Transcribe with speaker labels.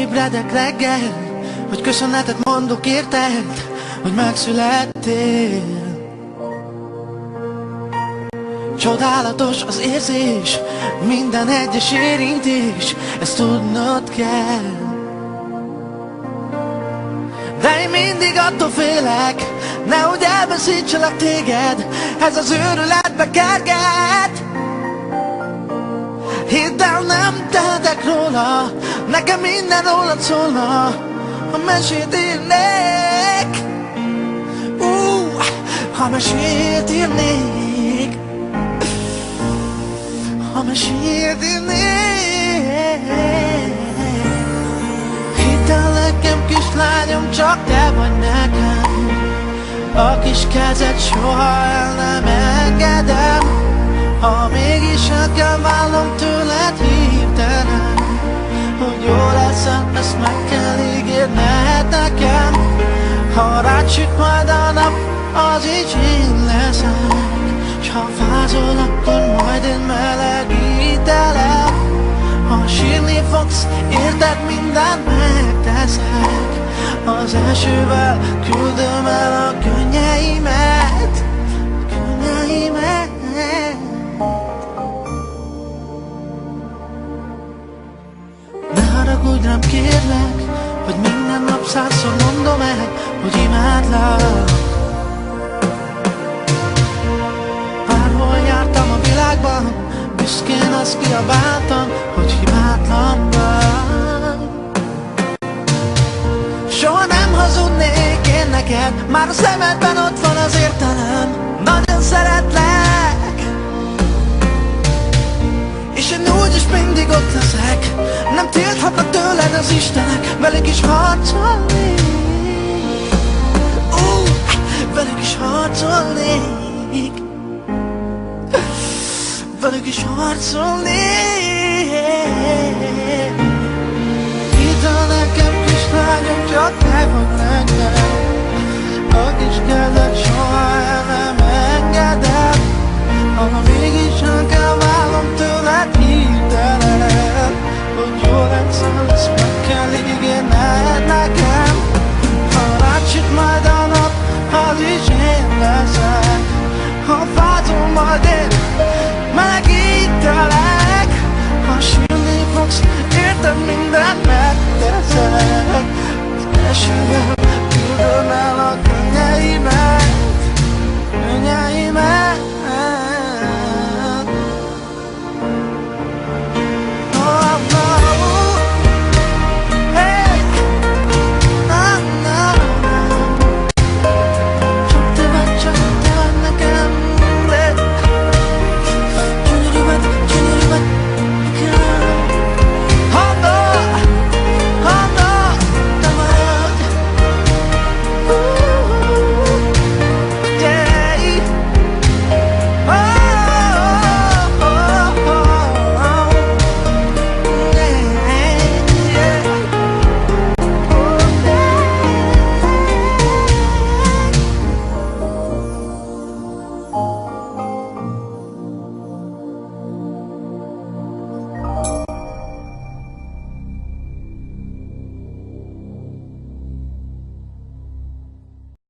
Speaker 1: ébredek reggel, hogy köszönetet mondok érted, hogy megszülettél. Csodálatos az érzés, minden egyes érintés, ezt tudnod kell. De én mindig attól félek, nehogy elveszítselek téged, ez az őrületbe kerget. Hidd el, nem tehetek róla, nekem minden rólad szólna, ha mesét írnék. Ha mesét írnék, ha mesét írnék. Hidd el nekem, kislányom, csak te vagy nekem, a kis kezed soha el nem engedem. Ha mégis el kell válnom tőled hirtelen, hogy jó leszel, ezt meg kell ígérned nekem. Ha rád süt majd a nap, az így én leszek, s ha fázol, akkor majd én melegítelek. Ha sírni fogsz, érted, mindent megteszek. Az esővel küldöm el a könnyeimet, könnyeimet. Ne haragudj rám, kérlek, hogy minden nap 100-szor mondom el, hogy imádlak. Bárhol jártam a világban, büszkén azt kiabáltam, hogy hibátlan vagy. Soha nem hazudnék én neked, már a szemedben ott van az értelem. Nagyon szeretlek, és én úgyis mindig ott leszek. Nem tilthatnak tőled az Istenek, velük is harcolnék. Velük is harcolnék, velük is harcolnék. Hidd el nekem, kislányom, csak te vagy nekem, a kis kezed soha el nem engedem. Ha mégis el kell válnom tőled hirtelen, hogy jó leszel, ezt meg kell ígérned nekem. Ha rád süt majd a nap, az is én leszek. Ha fázol, majd én megítelek. Ha sírni fogsz, érted, mindent megteszek. Az esővel küldöm el a könnyeimet.